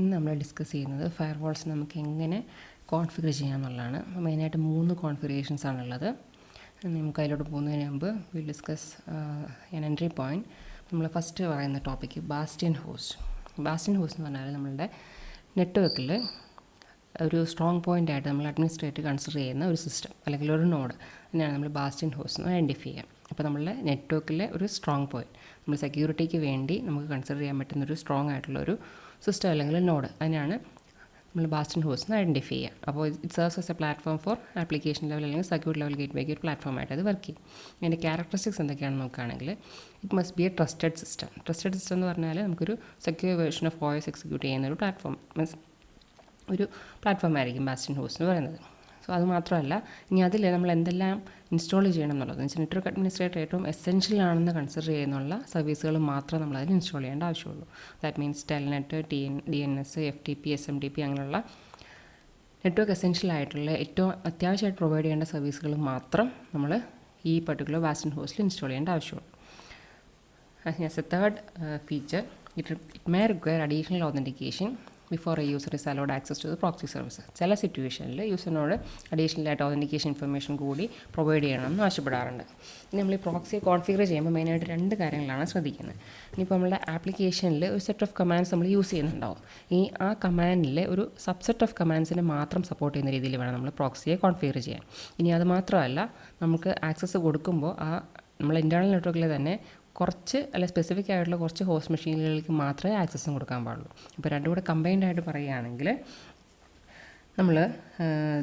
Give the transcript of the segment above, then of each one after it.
ഇന്ന് നമ്മൾ ഡിസ്കസ് ചെയ്യുന്നത് ഫയർവാൾസ് നമുക്ക് എങ്ങനെ കോൺഫിഗർ ചെയ്യാമെന്നുള്ളതാണ്. മെയിനായിട്ട് 3 കോൺഫിഗറേഷൻസ് ആണുള്ളത്. നമുക്ക് അതിലോട്ട് പോകുന്നതിന് മുമ്പ് will discuss an entry point. നമ്മൾ ഫസ്റ്റ് പറയുന്ന ടോപ്പിക്ക് ബാസ്റ്റിയൻ ഹോസ്റ്റ്. ബാസ്റ്റിയൻ ഹോസ്റ്റ് എന്ന് പറഞ്ഞാൽ നമ്മളുടെ നെറ്റ്വർക്കിൽ ഒരു സ്ട്രോങ് പോയിൻ്റ് ആയിട്ട് നമ്മൾ അഡ്മിനിസ്ട്രേറ്റർ കൺസിഡർ ചെയ്യുന്ന ഒരു സിസ്റ്റം അല്ലെങ്കിൽ ഒരു നോഡ് തന്നെയാണ് നമ്മൾ ബാസ്റ്റിയൻ ഹോസ്റ്റ് എന്ന് ഐഡൻറ്റിഫൈ ചെയ്യാം. അപ്പോൾ നമ്മളുടെ നെറ്റ്വർക്കിലെ ഒരു സ്ട്രോങ് പോയിൻറ്റ്, നമ്മൾ സെക്യൂരിറ്റിക്ക് വേണ്ടി നമുക്ക് കൺസിഡർ ചെയ്യാൻ പറ്റുന്നൊരു സ്ട്രോങ് ആയിട്ടുള്ളൊരു സിസ്റ്റം അല്ലെങ്കിൽ നോഡ്, അതിനാണ് നമ്മൾ ബാസ്റ്റിയൻ ഹോസ്റ്റ് എന്ന് ഐഡൻറ്റിഫൈ ചെയ്യുക. അപ്പോൾ it serves as A platform for application level അല്ലെങ്കിൽ സെക്യൂരിറ്റി ലെവൽ ഗേറ്റ്വേക്ക് ഒരു പ്ലാറ്റ്ഫോമായിട്ട് അത് വർക്ക് ചെയ്യും. അതിൻ്റെ ക്യാരക്ടറിസ്റ്റിക്സ് എന്തൊക്കെയാണെന്ന് നോക്കുകയാണെങ്കിൽ it must be A trusted system. Trusted system എന്ന് പറഞ്ഞാൽ നമുക്കൊരു secure version of OS execute ചെയ്യുന്ന ഒരു പ്ലാറ്റ്ഫോം, മീൻസ് ഒരു പ്ലാറ്റ്ഫോം ആയിരിക്കും ബാസ്റ്റിയൻ ഹോസ്റ്റ് എന്ന് പറയുന്നത്. സോ അത് മാത്രമല്ല, ഇനി അതിൽ നമ്മൾ എന്തെല്ലാം ഇൻസ്റ്റാൾ ചെയ്യണം എന്നുള്ളത് വെച്ചാൽ നെറ്റ്വർക്ക് അഡ്മിനിസ്ട്രേറ്റർ ഏറ്റവും എസെൻഷ്യൽ ആണെന്ന് കൺസിഡർ ചെയ്യുന്നുള്ള സർവീസുകൾ മാത്രം നമ്മൾ അതിൽ ഇൻസ്റ്റാൾ ചെയ്യേണ്ട ആവശ്യമുള്ളൂ. That means Telnet, DNS, FTP, SMTP അങ്ങനെയുള്ള നെറ്റ്വർക്ക് എസെൻഷ്യൽ ആയിട്ടുള്ള ഏറ്റവും അത്യാവശ്യമായിട്ട് പ്രൊവൈഡ് ചെയ്യേണ്ട സർവീസുകൾ മാത്രം നമ്മൾ ഈ പർട്ടിക്കുലർ ബാസ്റ്റിയൻ ഹോസ്റ്റിൽ ഇൻസ്റ്റാൾ ചെയ്യേണ്ട ആവശ്യമുള്ളൂ. As a third feature, it may require additional authentication before a user is allowed access to the proxy service. ചില സിറ്റുവേഷനിൽ യൂസറിനോട് അഡീഷണലായിട്ട് ഓതൻറ്റിക്കേഷൻ ഇൻഫർമേഷൻ കൂടി പ്രൊവൈഡ് ചെയ്യണമെന്ന് ആവശ്യപ്പെടാറുണ്ട്. ഇനി നമ്മൾ ഈ പ്രോക്സിയെ കോൺഫിഗർ ചെയ്യുമ്പോൾ മെയിനായിട്ട് 2 കാര്യങ്ങളാണ് ശ്രദ്ധിക്കുന്നത്. ഇനിയിപ്പോൾ നമ്മളുടെ ആപ്ലിക്കേഷനിൽ ഒരു സെറ്റ് ഓഫ് കമാൻഡ്സ് നമ്മൾ യൂസ് ചെയ്യുന്നുണ്ടാവും. ആ കമാൻഡിലെ ഒരു സബ്സെറ്റ് ഓഫ് കമാൻഡ്സിനെ മാത്രം സപ്പോർട്ട് ചെയ്യുന്ന രീതിയിൽ വേണം നമ്മൾ പ്രോക്സിയെ കോൺഫിഗർ ചെയ്യാൻ. ഇനി അത് മാത്രമല്ല, നമുക്ക് ആക്സസ് കൊടുക്കുമ്പോൾ നമ്മൾ ഇൻറ്റേർണൽ നെറ്റ്വർക്കിൽ തന്നെ കുറച്ച് സ്പെസിഫിക് ആയിട്ടുള്ള കുറച്ച് ഹോസ്റ്റ് മെഷീനുകൾക്ക് മാത്രമേ ആക്സസും കൊടുക്കാൻ പാടുള്ളൂ. ഇപ്പോൾ രണ്ടും കൂടെ കമ്പൈൻഡ് ആയിട്ട് പറയുകയാണെങ്കിൽ നമ്മൾ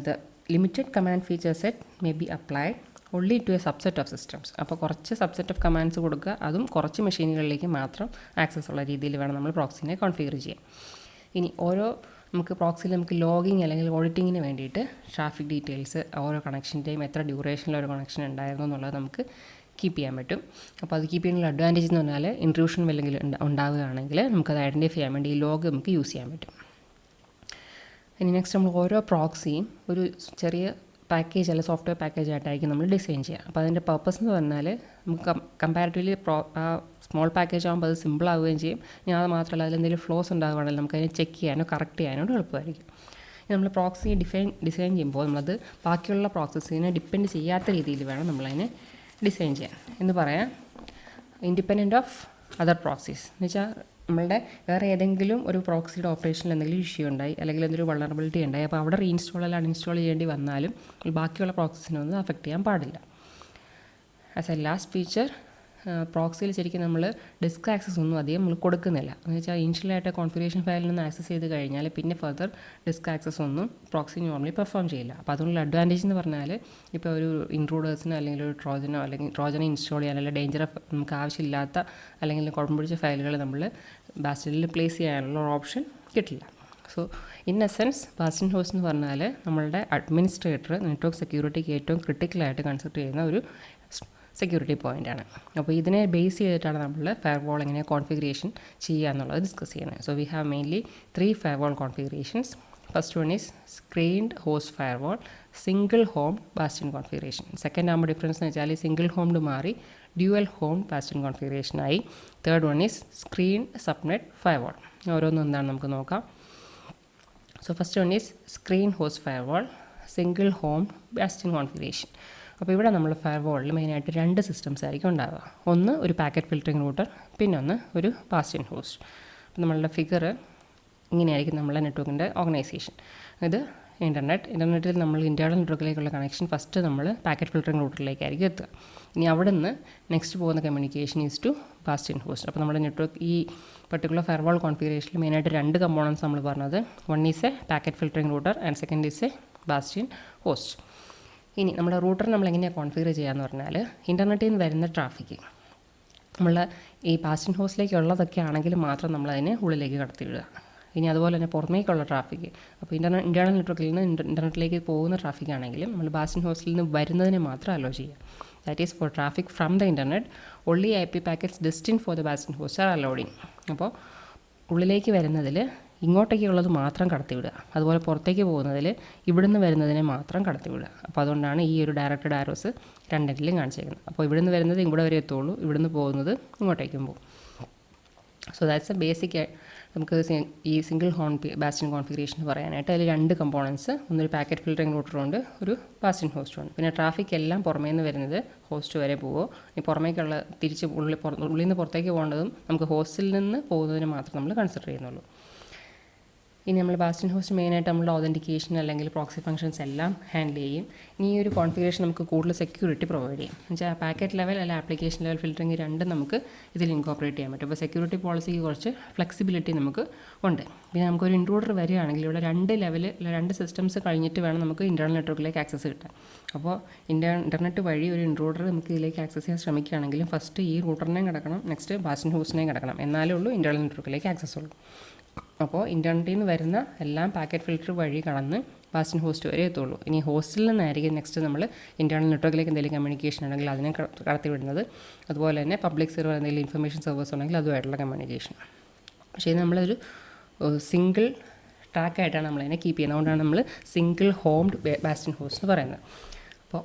the limited command feature set may be applied only to a subset of systems. അപ്പോൾ കുറച്ച് സബ്സെറ്റ് ഓഫ് കമാൻഡ്സ് കൊടുക്കുക, അതും കുറച്ച് മെഷീനുകളിലേക്ക് മാത്രം ആക്സസ് ഉള്ള രീതിയിൽ വേണം നമ്മൾ പ്രോക്സിനെ കോൺഫിഗർ ചെയ്യാൻ. ഇനി നമുക്ക് പ്രോക്സിയിൽ നമുക്ക് ലോഗിങ് അല്ലെങ്കിൽ ഓഡിറ്റിങ്ങിന് വേണ്ടിയിട്ട് ട്രാഫിക് ഡീറ്റെയിൽസ്, ഓരോ കണക്ഷൻ്റെയും എത്ര ഡ്യൂറേഷനിൽ ഒരു കണക്ഷൻ ഉണ്ടായിരുന്നു എന്നുള്ളത് നമുക്ക് കീപ്പ് ചെയ്യാൻ പറ്റും. അപ്പോൾ അത് കീപ്പ് ചെയ്യാനുള്ള അഡ്വാൻറ്റേജ് എന്ന് പറഞ്ഞാൽ ഇൻട്രൂഷൻ അല്ലെങ്കിൽ ഉണ്ടാവുകയാണെങ്കിൽ നമുക്കത് ഐഡൻറ്റിഫൈ ചെയ്യാൻ വേണ്ടി ഈ ലോഗ് നമുക്ക് യൂസ് ചെയ്യാൻ പറ്റും. ഇനി നെക്സ്റ്റ് നമ്മൾ ഓരോ പ്രോക്സിയും ഒരു ചെറിയ പാക്കേജ് അല്ലെങ്കിൽ സോഫ്റ്റ്വെയർ പാക്കേജ് ആയിട്ടായിരിക്കും നമ്മൾ ഡിസൈൻ ചെയ്യുക. അപ്പോൾ അതിൻ്റെ പർപ്പസ് എന്ന് പറഞ്ഞാൽ നമുക്ക് കമ്പാരിറ്റീവ്ലി സ്മോൾ പാക്കേജ് ആകുമ്പോൾ അത് സിമ്പിൾ ആവുകയും ചെയ്യും. ഇനി അത് മാത്രമല്ല, അതിലെന്തെങ്കിലും ഫ്ലോസ് ഉണ്ടാകുകയാണെങ്കിൽ നമുക്കതിനെ ചെക്ക് ചെയ്യാനോ കറക്റ്റ് ചെയ്യാനോ എളുപ്പമായിരിക്കും. നമ്മൾ പ്രോക്സി ഡിസൈൻ ചെയ്യുമ്പോൾ നമ്മളത് ബാക്കിയുള്ള പ്രോസസ്സിനെ ഡിപ്പെൻഡ് ചെയ്യാത്ത രീതിയിൽ വേണം നമ്മളതിനെ ഡിസൈൻ ചെയ്യാൻ. എന്ന് പറയാം ഇൻഡിപെൻഡൻറ്റ് ഓഫ് അതർ പ്രോക്സീസ്. എന്ന് വെച്ചാൽ നമ്മളുടെ വേറെ ഏതെങ്കിലും ഒരു പ്രോക്സിയുടെ ഓപ്പറേഷനിൽ എന്തെങ്കിലും ഇഷ്യൂ ഉണ്ടായി അല്ലെങ്കിൽ എന്തെങ്കിലും വൾണറബിലിറ്റി ഉണ്ടായി, അപ്പോൾ അവിടെ റീഇൻസ്റ്റാൾ അല്ലെങ്കിൽ അൺഇൻസ്റ്റാൾ ചെയ്യേണ്ടി വന്നാലും ബാക്കിയുള്ള പ്രോക്സസിനൊന്നും അഫക്റ്റ് ചെയ്യാൻ പാടില്ല. ആസ് എ ലാസ്റ്റ് ഫീച്ചർ, പ്രോക്സിയിൽ ശരിക്കും നമ്മൾ ഡിസ്ക് ആക്സസ് ഒന്നും അധികം നമ്മൾ കൊടുക്കുന്നില്ല. എന്ന് വെച്ചാൽ ഇനിഷ്യലായിട്ട് കോൺഫിഗറേഷൻ ഫയലിൽ നിന്ന് ആക്സസ് ചെയ്ത് കഴിഞ്ഞാൽ പിന്നെ ഫർദർ ഡിസ്ക് ആക്സസ് ഒന്നും പ്രോക്സി നോർമലി പെർഫോം ചെയ്യില്ല. അപ്പോൾ അതുകൊണ്ടുള്ള അഡ്വാൻറ്റേജ് എന്ന് പറഞ്ഞാൽ ഇപ്പോൾ ഒരു ഇൻട്രൂഡേഴ്സിനോ അല്ലെങ്കിൽ ഒരു ട്രോജനെ ഇൻസ്റ്റാൾ ചെയ്യാൻ അല്ലെങ്കിൽ ഡേഞ്ചർ നമുക്ക് ആവശ്യമില്ലാത്ത അല്ലെങ്കിൽ കുഴപ്പം പിടിച്ച ഫയലുകൾ നമ്മൾ ബാസ്റ്റിനിൽ പ്ലേസ് ചെയ്യാനുള്ള ഓപ്ഷൻ കിട്ടില്ല. സോ ഇൻ എസെൻസ് ബാസ്റ്റിയൻ ഹോസ്റ്റ് എന്ന് പറഞ്ഞാൽ നമ്മളുടെ അഡ്മിനിസ്ട്രേറ്റർ നെറ്റ്വർക്ക് സെക്യൂരിറ്റിക്ക് ഏറ്റവും ക്രിട്ടിക്കലായിട്ട് കൺസിഡർ ചെയ്യുന്ന ഒരു സെക്യൂരിറ്റി പോയിൻ്റാണ്. അപ്പോൾ ഇതിനെ ബേസ് ചെയ്തിട്ടാണ് നമ്മൾ ഫയർവാൾ എങ്ങനെ കോൺഫിഗറേഷൻ ചെയ്യുക എന്നുള്ളത് ഡിസ്കസ് ചെയ്യുന്നത്. So we have mainly 3 firewall configurations. First one is screened host firewall, single home bastion configuration. Second ആകുമ്പോൾ ഡിഫറൻസ് എന്ന് വെച്ചാൽ സിംഗിൾ ഹോംഡ് മാറി ഡ്യുവൽ ഹോം ബാസ്റ്റിയൻ കോൺഫിഗറേഷനായി. Third one is screen subnet firewall. ഓരോന്നും എന്താണ് നമുക്ക് നോക്കാം. So first one is screen host firewall, single home bastion configuration. അപ്പോൾ ഇവിടെ നമ്മൾ ഫയർവാളിൽ മെയിനായിട്ട് 2 സിസ്റ്റംസ് ആയിരിക്കും ഉണ്ടാവുക. ഒന്ന് ഒരു പാക്കറ്റ് ഫിൽറ്ററിംഗ് റൂട്ടർ, പിന്നെ ഒന്ന് ഒരു ബാസ്റ്റിയൻ ഹോസ്റ്റ്. അപ്പോൾ നമ്മളുടെ ഫിഗർ ഇങ്ങനെയായിരിക്കും നമ്മളെ നെറ്റ്വർക്കിൻ്റെ ഓർഗനൈസേഷൻ. ഇത് ഇൻ്റർനെറ്റിൽ നമ്മൾ ഇൻറ്റേർണൽ നെറ്റ്വർക്കിലേക്കുള്ള കണക്ഷൻ ഫസ്റ്റ് നമ്മൾ പാക്കറ്റ് ഫിൽറ്ററിംഗ് റൂട്ടറിലേക്കായിരിക്കും എത്തുക. ഇനി അവിടെ നിന്ന് നെക്സ്റ്റ് പോകുന്ന കമ്മ്യൂണിക്കേഷൻ ഈസ് ടു ബാസ്റ്റിയൻ ഹോസ്റ്റ്. അപ്പോൾ നമ്മുടെ നെറ്റ്വർക്ക് ഈ പർട്ടിക്കുലർ ഫയർവാൾ കോൺഫിഗറേഷനിൽ മെയിനായിട്ട് 2 കമ്പോണൻസ് നമ്മൾ പറഞ്ഞത്. One is a packet filtering router and second is a bastion host. ഇനി നമ്മുടെ റൂട്ടർ നമ്മൾ എങ്ങനെയാണ് കോൺഫിഗർ ചെയ്യാന്ന് പറഞ്ഞാൽ, ഇൻ്റർനെറ്റിൽ നിന്ന് വരുന്ന ട്രാഫിക്ക് നമ്മൾ ഈ ബാസ്റ്റിയൻ ഹോസ്റ്റിലേക്കുള്ളതൊക്കെ ആണെങ്കിൽ മാത്രം നമ്മളതിനെ ഉള്ളിലേക്ക് കടത്തിവിടുക. ഇനി അതുപോലെ തന്നെ പുറമേക്കുള്ള ട്രാഫിക്ക്, അപ്പോൾ ഇൻറ്റേർണൽ നെറ്റ്വർക്കിൽ നിന്ന് ഇൻ്റർനെറ്റിലേക്ക് പോകുന്ന ട്രാഫിക് ആണെങ്കിലും നമ്മൾ ബാസ്റ്റിയൻ ഹോസ്റ്റിൽ നിന്ന് വരുന്നതിനെ മാത്രം അലോ ചെയ്യുക. That is for traffic from the internet only IP packets destined for the bastion host are അലൗഡിങ്. അപ്പോൾ ഉള്ളിലേക്ക് വരുന്നതിൽ ഇങ്ങോട്ടേക്കുള്ളത് മാത്രം കടത്തിവിടുക, അതുപോലെ പുറത്തേക്ക് പോകുന്നതിൽ ഇവിടുന്ന് വരുന്നതിനെ മാത്രം കടത്തിവിടുക. അപ്പോൾ അതുകൊണ്ടാണ് ഈ ഒരു ഡയറക്റ്റഡ് ആരോസ് രണ്ടെങ്കിലും കാണിച്ചേക്കുന്നത്. അപ്പോൾ ഇവിടുന്ന് വരുന്നത് ഇങ്ങോട്ട് വരെ എത്തുള്ളൂ, ഇവിടുന്ന് പോകുന്നത് ഇങ്ങോട്ടേക്കും പോകും. സോ ദാറ്റ്സ് എ ബേസിക് നമുക്ക് ഈ സിംഗിൾ ഹോൺ ബാസ്റ്റിൻ കോൺഫിഗറേഷൻ പറയാനായിട്ട് അതിൽ 2 കമ്പോണൻസ്, ഒന്നൊരു പാക്കറ്റ് ഫിൽറ്ററിംഗ് റൂട്ടറുണ്ട്, ഒരു ബാസ്റ്റിൻ ഹോസ്റ്റുണ്ട്. പിന്നെ ട്രാഫിക് എല്ലാം പുറമേ നിന്ന് വരുന്നത് ഹോസ്റ്റ് വരെ പോവോ, ഈ പുറമേക്കുള്ള തിരിച്ച് ഉള്ളിൽ നിന്ന് പുറത്തേക്ക് പോകേണ്ടതും നമുക്ക് ഹോസ്റ്റിൽ നിന്ന് പോകുന്നതിന് മാത്രം നമ്മൾ കൺസിഡർ ചെയ്യുന്നുള്ളൂ. ഇനി നമ്മൾ ബാസ്റ്റിൻ ഹോസ്റ്റ് മെയിനായിട്ട് നമ്മളുടെ ഓതൻറ്റിക്കേഷൻ അല്ലെങ്കിൽ പ്രോക്സി ഫംഗ്ഷൻസ് എല്ലാം ഹാൻഡിൽ ചെയ്യും. ഇനി ഈ ഒരു കോൺഫിഗറേഷൻ നമുക്ക് കൂടുതൽ സെക്യൂരിറ്റി പ്രൊവൈഡ് ചെയ്യും. എന്നുവെച്ചാൽ പാക്കറ്റ് ലെവൽ അല്ലെങ്കിൽ ആപ്ലിക്കേഷൻ ലെവൽ ഫിൽറ്ററിംഗ് രണ്ടും നമുക്ക് ഇതിൽ ഇൻകോപ്പറേറ്റ് ചെയ്യാൻ പറ്റും. അപ്പോൾ സെക്യൂരിറ്റി പോളിസിക്ക് കുറച്ച് ഫ്ലെക്സിബിലിറ്റി നമുക്ക് ഉണ്ട്. പിന്നെ നമുക്കൊരു ഇൻട്രൂഡർ വരികയാണെങ്കിൽ ഇവിടെ 2 ലെവൽ 2 സിസ്റ്റംസ് കഴിഞ്ഞിട്ട് വേണം നമുക്ക് ഇൻറ്റേർണൽ നെറ്റ്വർക്കിലേക്ക് ആക്സസ് കിട്ടാൻ. അപ്പോൾ ഇൻ്റർനെറ്റ് വഴി ഒരു ഇൻട്രൂഡർ നമുക്ക് ഇതിലേക്ക് ആക്സസ് ചെയ്യാൻ ശ്രമിക്കുകയാണെങ്കിലും ഫസ്റ്റ് ഈ റൂട്ടറിനെയും കിടക്കണം, നെക്സ്റ്റ് ബാസ്റ്റിൻ ഹോസ്റ്റിനെയും കിടക്കണം, എന്നാലേ ഉള്ളൂ ഇൻറ്റേർണൽ നെറ്റ്വർക്കിലേക്ക് ആക്സസ് ഉള്ളൂ. അപ്പോൾ ഇൻ്റർനെറ്റിൽ നിന്ന് വരുന്ന എല്ലാം പാക്കറ്റ് ഫിൽറ്റർ വഴി കടന്ന് ബാസ്റ്റിൻ ഹോസ്റ്റ് വരെ എത്തുള്ളൂ. ഇനി ഹോസ്റ്റിൽ നിന്നായിരിക്കും നെക്സ്റ്റ് നമ്മൾ ഇൻറ്റേർണൽ നെറ്റ്വർക്കിലേക്ക് എന്തെങ്കിലും കമ്മ്യൂണിക്കേഷൻ ഉണ്ടെങ്കിൽ അതിനെ കടത്തി വിടുന്നത്. അതുപോലെ തന്നെ പബ്ലിക് സെർവർ എന്തെങ്കിലും ഇൻഫർമേഷൻ സർവേഴ്സ് ഉണ്ടെങ്കിൽ അതുമായിട്ടുള്ള കമ്മ്യൂണിക്കേഷൻ. പക്ഷേ ഇത് നമ്മളൊരു സിംഗിൾ ട്രാക്കായിട്ടാണ് നമ്മളതിനെ കീപ്പ് ചെയ്യുന്നത്. അതുകൊണ്ടാണ് നമ്മൾ സിംഗിൾ ഹോംഡ് ബാസ്റ്റിൻ ഹോസ്റ്റ് എന്ന് പറയുന്നത്. അപ്പോൾ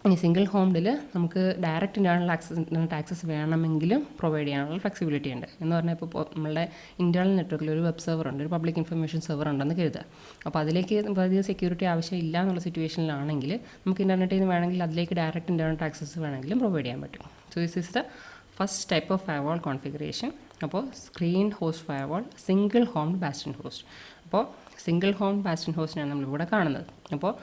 ഇനി സിംഗിൾ ഹോംഡിൽ നമുക്ക് ഡയറക്റ്റ് ഇൻറ്റേർണൽ ആക്സസ് വേണമെങ്കിലും പ്രൊവൈഡ് ചെയ്യാനുള്ള ഫ്ലെക്സിബിലിറ്റി ഉണ്ട്. എന്ന് പറഞ്ഞാൽ ഇപ്പോൾ നമ്മളുടെ ഇൻറ്റേർണൽ നെറ്റ്വർക്കിൽ ഒരു വെബ് സെർവർ ഉണ്ട്, ഒരു പബ്ലിക് ഇൻഫർമേഷൻ സെർവർ ഉണ്ടെന്ന് കരുതുക. അപ്പോൾ അതിലേക്ക് അധികം സെക്യൂരിറ്റി ആവശ്യമില്ല എന്നുള്ള സിറ്റുവേഷനിലാണെങ്കിൽ നമുക്ക് ഇൻ്റർനെറ്റിൽ നിന്ന് വേണമെങ്കിൽ അതിലേക്ക് ഡയറക്റ്റ് ഇൻറ്റേർണൽ ആക്സസ് വേണമെങ്കിലും പ്രൊവൈഡ് ചെയ്യാൻ പറ്റും. So this is the first type of firewall configuration. അപ്പോൾ screen host firewall, single homed bastion host. അപ്പോൾ സിംഗിൾ ഹോംഡ് ബാസ്റ്റിൻ ഹോസ്റ്റിനാണ് നമ്മളിവിടെ കാണുന്നത്. അപ്പോൾ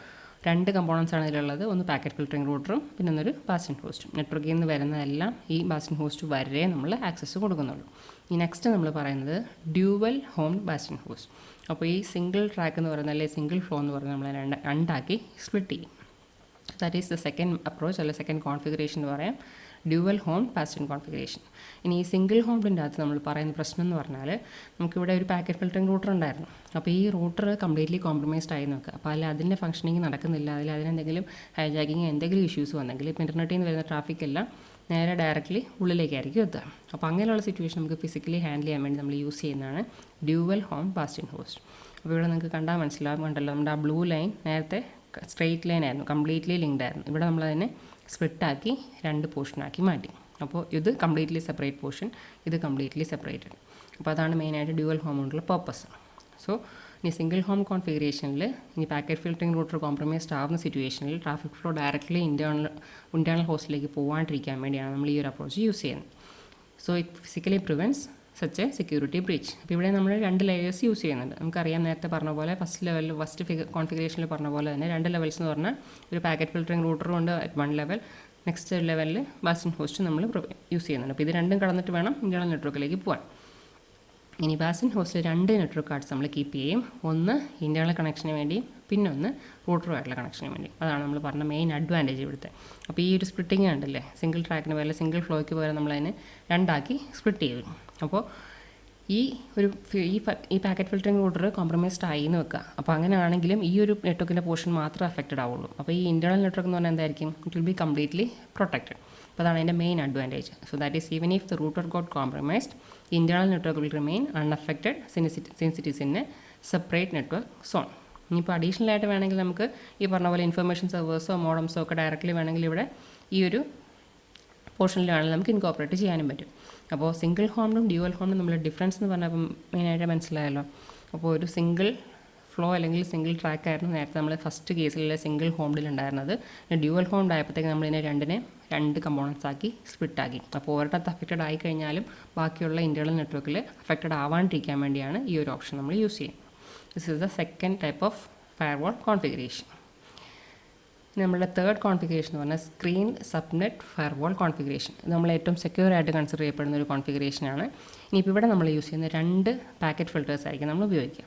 2 കമ്പോണൻസ് ആണ് ഇതിലുള്ളത്, ഒന്ന് പാക്കറ്റ് ഫിൽറ്ററിംഗ് റൂട്ടറും പിന്നെ ഒന്നൊരു ബാസ്റ്റിൻ ഹോസ്റ്റും. നെറ്റ്വർക്കിൽ നിന്ന് വരുന്നതെല്ലാം ഈ ബാസ്റ്റിൻ ഹോസ്റ്റ് വരെ നമ്മൾ ആക്സസ് കൊടുക്കുന്നുള്ളൂ. ഈ നെക്സ്റ്റ് നമ്മൾ പറയുന്നത് ഡ്യുവൽ ഹോം ബാസ്റ്റിൻ ഹോസ്റ്റ്. അപ്പോൾ ഈ സിംഗിൾ ട്രാക്ക് എന്ന് പറയുന്നത് അല്ലെങ്കിൽ സിംഗിൾ ഫ്ലോ എന്ന് പറയുന്നത് നമ്മൾ രണ്ടാക്കി സ്പ്ലിറ്റ് ചെയ്യും. That is the second approach അല്ലെങ്കിൽ സെക്കൻഡ് കോൺഫിഗറേഷൻ എന്ന് പറയാം, ഡ്യുവൽ ഹോം ബാസ്റ്റിൻ കോൺഫിഗറേഷൻ. ഇനി ഈ സിംഗിൾ ഹോമിൻ്റെ അകത്ത് നമ്മൾ പറയുന്ന പ്രശ്നം എന്ന് പറഞ്ഞാൽ നമുക്കിവിടെ ഒരു പാക്കറ്റ് ഫിൽറ്ററിംഗ് റൂട്ടർ ഉണ്ടായിരുന്നു. അപ്പോൾ ഈ റൂട്ടർ കംപ്ലീറ്റ്ലി കോംപ്രമൈസ്ഡ് ആയി നോക്കുക. അപ്പോൾ അതിൻ്റെ ഫംഗ്ഷനിങ് നടക്കുന്നില്ല, അതിനെന്തെങ്കിലും ഹൈജാക്കിങ് എന്തെങ്കിലും ഇഷ്യൂസ് വന്നെങ്കിൽ ഇപ്പോൾ ഇൻ്റർനെറ്റിൽ നിന്ന് വരുന്ന ട്രാഫിക് എല്ലാം നേരെ ഡയറക്റ്റ്ലി ഉള്ളിലേക്കായിരിക്കും എത്തുക. അപ്പോൾ അങ്ങനെയുള്ള സിറ്റുവേഷൻ നമുക്ക് ഫിസിക്കലി ഹാൻഡിൽ ചെയ്യാൻ വേണ്ടി നമ്മൾ യൂസ് ചെയ്യുന്നതാണ് ഡ്യുവൽ ഹോം ബാസ്റ്റിൻ ഹോസ്റ്റ്. അപ്പോൾ ഇവിടെ നിങ്ങൾക്ക് കണ്ടാൽ മനസ്സിലാവും, കണ്ടല്ലോ നമ്മുടെ ആ ബ്ലൂ ലൈൻ നേരത്തെ സ്ട്രെയിറ്റ് ലൈൻ ആയിരുന്നു, കംപ്ലീറ്റ്ലി ലിങ്ക്ഡ് ആയിരുന്നു. ഇവിടെ നമ്മളതിനെ സ്പ്ലിറ്റാക്കി 2 പോർഷനാക്കി മാറ്റി. അപ്പോൾ ഇത് കംപ്ലീറ്റ്ലി സെപ്പറേറ്റ് പോർഷൻ, ഇത് കംപ്ലീറ്റ്ലി സെപ്പറേറ്റഡ്. അപ്പോൾ അതാണ് മെയിനായിട്ട് ഡ്യുവൽ ഹോം കൊണ്ടുള്ള പർപ്പസ്. സോ ഇനി സിംഗിൾ ഹോം കോൺഫിഗറേഷനിൽ ഇനി പാക്കറ്റ് ഫിൽറ്ററിംഗ് റൂട്ടർ കോംപ്രമൈസ്ഡ് ആവുന്ന സിറ്റുവേഷനിൽ ട്രാഫിക് ഫ്ലോ ഡയറക്റ്റ്ലി ഇൻറ്റേർണൽ ഹോസ്റ്റിലേക്ക് പോകാണ്ടിരിക്കാൻ വേണ്ടിയാണ് നമ്മൾ ഈ ഒരു അപ്രോച്ച് യൂസ് ചെയ്യുന്നത്. So it physically prevents such a security breach. അപ്പോൾ ഇവിടെ നമ്മൾ 2 ലെയേഴ്സ് യൂസ് ചെയ്യുന്നുണ്ട്. നമുക്കറിയാം നേരത്തെ പറഞ്ഞ പോലെ ഫസ്റ്റ് കോൺഫിഗറേഷനിൽ പറഞ്ഞ പോലെ തന്നെ 2 ലെവൽസ് എന്ന് പറഞ്ഞാൽ ഒരു പാക്കറ്റ് ഫിൽറ്ററിംഗ് റൂട്ടറും ഉണ്ട് അറ്റ് 1 ലെവൽ, നെക്സ്റ്റ് ലെവലിൽ ബാസ്റ്റിൻ ഹോസ്റ്റ് നമ്മൾ യൂസ് ചെയ്യുന്നുണ്ട്. അപ്പോൾ ഇത് രണ്ടും കടന്നിട്ട് വേണം ഇൻ്റേർണൽ നെറ്റ്വർക്കിലേക്ക് പോകാൻ. ഇനി ബാസ്റ്റിൻ ഹോസ്റ്റിൽ 2 നെറ്റ്വർക്ക് കാർഡ്സ് നമ്മൾ കീപ്പ് ചെയ്യും. ഒന്ന് ഇൻ്റേർണൽ കണക്ഷന് വേണ്ടിയും പിന്നെ ഒന്ന് റൂട്ടറുമായിട്ടുള്ള കണക്ഷന് വേണ്ടി. അതാണ് നമ്മൾ പറഞ്ഞ മെയിൻ അഡ്വാൻറ്റേജ് ഇവിടുത്തെ. അപ്പോൾ ഈ ഒരു സ്പ്ലിറ്റിങ് ഉണ്ടല്ലേ, സിംഗിൾ ട്രാക്കിന് പോലെ സിംഗിൾ ഫ്ലോയ്ക്ക് പോലെ നമ്മളതിനെ 2 ആക്കി സ്പ്ലിറ്റ് ചെയ്തു. അപ്പോൾ ഈ പാക്കറ്റ് ഫിൽറ്ററിംഗ് റൂട്ടർ കോംപ്രമൈസ്ഡ് ആയി എന്ന് വെക്കുക. അപ്പോൾ അങ്ങനെയാണെങ്കിലും ഈ ഒരു നെറ്റ്വർക്കിൻ്റെ പോർഷൻ മാത്രമേ അഫക്റ്റഡ് ആവുള്ളൂ. അപ്പോൾ ഈ ഇൻ്റേർണൽ നെറ്റ്വർക്ക് എന്ന് പറഞ്ഞാൽ എന്തായിരിക്കും, it will be completely protected. അപ്പോൾ അതാണ് അതിൻ്റെ main advantage. So that is even if the router got compromised, internal network will remain unaffected since it is in a separate network zone. ഇനിയിപ്പോൾ additional ആയിട്ട് വേണമെങ്കിൽ നമുക്ക് ഈ പറഞ്ഞ പോലെ ഇൻഫർമേഷൻ സെർവേഴ്സോ മോഡംസോ ഒക്കെ ഡയറക്റ്റ്ലി വേണമെങ്കിൽ ഇവിടെ ഈ ഒരു പോർഷനിലാണെങ്കിൽ നമുക്ക് ഇൻകോപ്പറേറ്റ് ചെയ്യാനും പറ്റും. അപ്പോൾ സിംഗിൾ ഹോമിനും ഡ്യുവൽ ഹോമിനും നമ്മൾ ഡിഫറൻസ് എന്ന് പറഞ്ഞപ്പോൾ മെയിനായിട്ട് മനസ്സിലായല്ലോ. അപ്പോൾ ഒരു സിംഗിൾ ഫ്ലോ അല്ലെങ്കിൽ സിംഗിൾ ട്രാക്ക് ആയിരുന്നു നേരത്തെ നമ്മൾ ഫസ്റ്റ് കേസിലെ സിംഗിൾ ഹോമിലുണ്ടായിരുന്നത്. ഡ്യുവൽ ഹോം ആയപ്പോഴത്തേക്ക് നമ്മളിതിനെ 2 കമ്പോണൻസ് ആക്കി സ്പ്ലിറ്റാക്കി. അപ്പോൾ ഒരിടത്ത് അഫക്റ്റഡ് ആയി കഴിഞ്ഞാലും ബാക്കിയുള്ള ഇൻ്റേർണൽ നെറ്റ്വർക്കിൽ അഫക്റ്റഡ് ആവാണ്ടിരിക്കാൻ വേണ്ടിയാണ് ഈ ഒരു ഓപ്ഷൻ നമ്മൾ യൂസ് ചെയ്യുന്നത്. This is the second type of firewall configuration. നമ്മുടെ തേർഡ് കോൺഫിഗറേഷൻ എന്ന് പറഞ്ഞാൽ സ്ക്രീൻ സബ്നെറ്റ് ഫയർവാൾ കോൺഫിഗറേഷൻ. ഇത് നമ്മൾ ഏറ്റവും സെക്യൂർ ആയിട്ട് കൺസിഡർ ചെയ്യപ്പെടുന്ന ഒരു കോൺഫിഗറേഷനാണ്. ഇനിയിപ്പോൾ ഇവിടെ നമ്മൾ യൂസ് ചെയ്യുന്ന 2 പാക്കറ്റ് ഫിൽറ്റേഴ്സ് ആയിരിക്കും നമ്മൾ ഉപയോഗിക്കുക.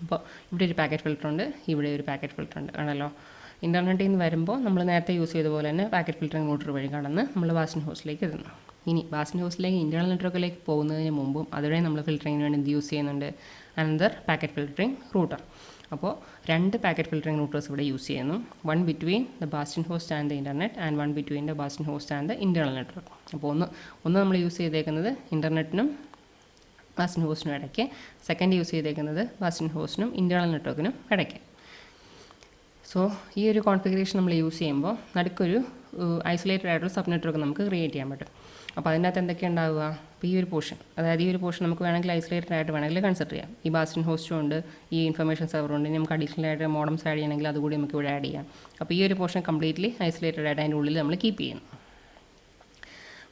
അപ്പോൾ ഇവിടെ ഒരു പാക്കറ്റ് ഫിൽറ്റർ ഉണ്ട്, ഇവിടെ ഒരു പാക്കറ്റ് ഫിൽറ്റർ ഉണ്ട്. ആണല്ലോ, ഇൻ്റർനെറ്റിൽ നിന്ന് വരുമ്പോൾ നമ്മൾ നേരത്തെ യൂസ് ചെയ്ത പോലെ തന്നെ പാക്കറ്റ് ഫിൽറ്ററിംഗ് റൂട്ടർ വഴി കടന്ന് നമ്മൾ ബാസ്റ്റിൻ ഹോസ്റ്റിലേക്ക് എത്തുന്നു. ഇനി ബാസ്റ്റിൻ ഹോസ്റ്റിലേക്ക് ഇൻ്റേർണൽ നെറ്റ്വർക്കിലേക്ക് പോകുന്നതിന് മുമ്പും അതുവരെ നമ്മൾ ഫിൽറ്ററിങ്ങിന് വേണ്ടി എന്ത് യൂസ് ചെയ്യുന്നുണ്ട്, അനദർ പാക്കറ്റ് ഫിൽറ്ററിംഗ് റൂട്ടർ. അപ്പോൾ 2 പാക്കറ്റ് ഫിൽറ്ററിംഗ് റൂട്ടേഴ്സ് ഇവിടെ യൂസ് ചെയ്യുന്നു. 1 between the Bastin host and the internet and 1 between the Bastin host and the internal network. അപ്പോൾ ഒന്ന് നമ്മൾ യൂസ് ചെയ്തേക്കുന്നത് ഇൻ്റർനെറ്റിനും ബാസ്റ്റിൻ ഹോസ്റ്റിനും ഇടയ്ക്ക്, സെക്കൻഡ് യൂസ് ചെയ്തേക്കുന്നത് ബാസ്റ്റിൻ ഹോസ്റ്റിനും ഇൻ്റേർണൽ നെറ്റ്വർക്കിനും ഇടയ്ക്ക്. സോ ഈ ഒരു കോൺഫിഗറേഷൻ നമ്മൾ യൂസ് ചെയ്യുമ്പോൾ നടുക്കൊരു ഐസൊലേറ്റഡ് ആയിട്ടുള്ള സബ് നെറ്റ്വർക്ക് നമുക്ക് ക്രിയേറ്റ് ചെയ്യാൻ പറ്റും. അപ്പോൾ അതിനകത്ത് എന്തൊക്കെ ഉണ്ടാവുക? അപ്പോൾ ഈ ഒരു പോർഷൻ, അതായത് ഈ ഒരു പോർഷൻ നമുക്ക് വേണമെങ്കിൽ ഐസൊലേറ്റഡ് ആയിട്ട് വേണമെങ്കിൽ കൺസിഡർ ചെയ്യാം. ഈ ബാസ്റ്റിൻ ഹോസ്റ്റും ഉണ്ട്, ഈ ഇൻഫർമേഷൻ സെർവറുണ്ട്, ഇനി നമുക്ക് അഡീഷണൽ ആയിട്ട് മോഡംസ് ആഡ് ചെയ്യണമെങ്കിൽ അതുകൂടി നമുക്ക് ഇവിടെ ആഡ് ചെയ്യാം. അപ്പോൾ ഈ ഒരു പോർഷൻ കംപ്ലീറ്റ്ലി ഐസൊലേറ്റഡ് ആയിട്ട് അതിൻ്റെ ഉള്ളിൽ നമ്മൾ കീപ്പ് ചെയ്യുന്നു.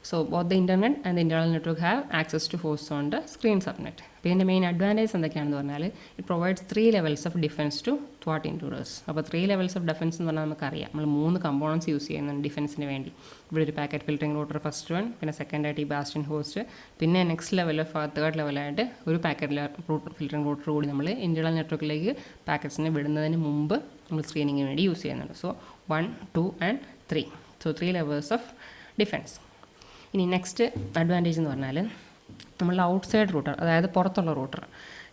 So both the internet and the internal network have access to hosts on the screen subnet. അപ്പോൾ ഇതിൻ്റെ മെയിൻ അഡ്വാൻറ്റേജ് എന്തൊക്കെയാണെന്ന് പറഞ്ഞാൽ it provides 3 levels of defence to ത്വാട്ട് ഇൻട്രൂഡേഴ്സ്. അപ്പോൾ 3 levels ഓഫ് ഡിഫൻസ് എന്ന് പറഞ്ഞാൽ നമുക്കറിയാം, നമ്മൾ 3 കമ്പോണൻസ് യൂസ് ചെയ്യുന്നുണ്ട് ഡിഫൻസിന് വേണ്ടി. ഇവിടെ ഒരു packet filtering router first one, പിന്നെ സെക്കൻഡായിട്ട് ഈ ബാസ്റ്റിൻ ഹോസ്റ്റ്, പിന്നെ നെക്സ്റ്റ് ലെവൽ ഓഫ് തേർഡ് ലെവലായിട്ട് ഒരു പാക്കറ്റ് ഫിൽറ്ററിംഗ് റൂട്ടർ കൂടി നമ്മൾ ഇൻറ്റേർണൽ നെറ്റ്വർക്കിലേക്ക് പാക്കറ്റ്സിനെ വിടുന്നതിന് മുമ്പ് നമ്മൾ സ്ക്രീനിങ്ങിന് വേണ്ടി യൂസ് ചെയ്യുന്നുണ്ട്. So 1, 2 and 3. So 3 levels of defence. ഇനി നെക്സ്റ്റ് അഡ്വാൻറ്റേജ് എന്ന് പറഞ്ഞാൽ നമ്മളുടെ ഔട്ട്സൈഡ് റൂട്ടർ, അതായത് പുറത്തുള്ള റൂട്ടർ,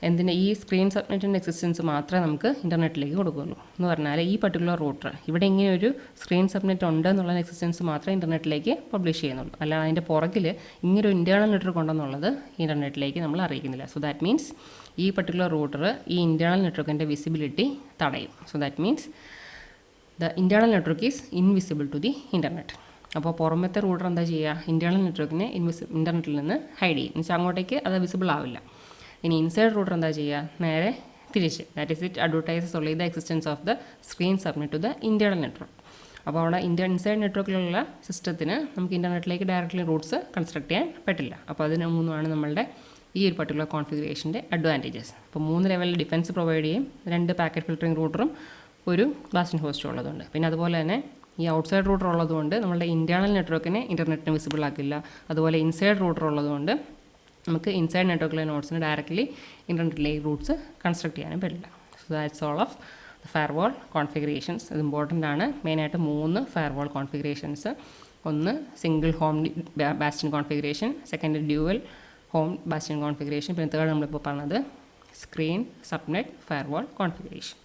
എന്തിന് ഈ സ്ക്രീൻ സബ്നെറ്റിൻ്റെ എക്സിസ്റ്റൻസ് മാത്രമേ നമുക്ക് ഇൻ്റർനെറ്റിലേക്ക് കൊടുക്കുകയുള്ളൂ. എന്ന് പറഞ്ഞാൽ ഈ പർട്ടിക്കുലർ റൂട്ടർ ഇവിടെ ഇങ്ങനെ ഒരു സ്ക്രീൻ സബ്നെറ്റ് ഉണ്ട് എന്നുള്ള എക്സിസ്റ്റൻസ് മാത്രമേ ഇൻ്റർനെറ്റിലേക്ക് പബ്ലിഷ് ചെയ്യുന്നുള്ളൂ. അല്ലാതെ അതിൻ്റെ പുറകിൽ ഇങ്ങനെ ഒരു ഇൻറ്റേർണൽ നെറ്റ്വർക്ക് ഉണ്ടെന്നുള്ളത് ഇൻ്റർനെറ്റിലേക്ക് നമ്മൾ അറിയിക്കുന്നില്ല. സോ ദാറ്റ് മീൻസ് ഈ പർട്ടിക്കുലർ റൂട്ടർ ഈ ഇൻറ്റേർണൽ നെറ്റ്വർക്കിൻ്റെ വിസിബിലിറ്റി തടയും. So that means the internal network is invisible to the internet. അപ്പോൾ പുറമത്തെ റൂട്ടർ എന്താ ചെയ്യുക? ഇൻറ്റേർണൽ നെറ്റ്വർക്കിനെ ഇൻ്റർനെറ്റിൽ നിന്ന് ഹൈഡ് ചെയ്യും. എന്നുവെച്ചാൽ അങ്ങോട്ടേക്ക് അത് വിസിബിൾ ആവില്ല. ഇനി ഇൻസൈഡ് റൂട്ടർ എന്താ ചെയ്യുക? നേരെ തിരിച്ച്, that is it advertises only the existence of the screen subnet to the internal network. അപ്പോൾ അവിടെ ഇൻസൈഡ് നെറ്റ്വർക്കിലുള്ള സിസ്റ്റത്തിന് നമുക്ക് ഇൻ്റർനെറ്റിലേക്ക് ഡയറക്റ്റ്ലി റൂട്ട്സ് കൺസ്ട്രക്ട് ചെയ്യാൻ പറ്റില്ല. അപ്പോൾ അതിന് മൂന്നുമാണ് നമ്മളുടെ ഈ ഒരു പർട്ടിക്കുലർ കോൺഫിഗറേഷൻ്റെ അഡ്വാൻറ്റേജസ്. അപ്പോൾ 3 ലെവലിൽ ഡിഫൻസ് പ്രൊവൈഡ് ചെയ്യും, 2 പാക്കറ്റ് ഫിൽറ്ററിംഗ് റൂട്ടറും ഒരു ബാസ്റ്റിൻ ഹോസ്റ്റും ഉള്ളതുണ്ട്. പിന്നെ അതുപോലെ തന്നെ ഈ ഔട്ട്സൈഡ് റൂട്ടർ ഉള്ളതുകൊണ്ട് നമ്മളുടെ ഇൻറ്റേർണൽ നെറ്റ്വർക്കിനെ ഇൻ്റർനെറ്റിന് വിസിബിൾ ആക്കില്ല. അതുപോലെ ഇൻസൈഡ് റൂട്ടർ ഉള്ളതുകൊണ്ട് നമുക്ക് ഇൻസൈഡ് നെറ്റ്വർക്കിലെ നോട്ട്സിന് ഡയറക്റ്റ്ലി ഇൻ്റർനെറ്റിലേക്ക് റൂട്ട്സ് കൺസ്ട്രക്ട് ചെയ്യാനും പറ്റില്ല. So that's all of the firewall configurations. ഇത് ഇമ്പോർട്ടൻ്റ് ആണ്. മെയിനായിട്ട് 3 ഫയർവാൾ കോൺഫിഗറേഷൻസ്. ഒന്ന് single home Bastin configuration, second dual home Bastin configuration, പിന്നെ തേർഡ് നമ്മളിപ്പോൾ പറഞ്ഞത് സ്ക്രീൻ സബ്നെറ്റ് ഫയർവാൾ കോൺഫിഗറേഷൻ.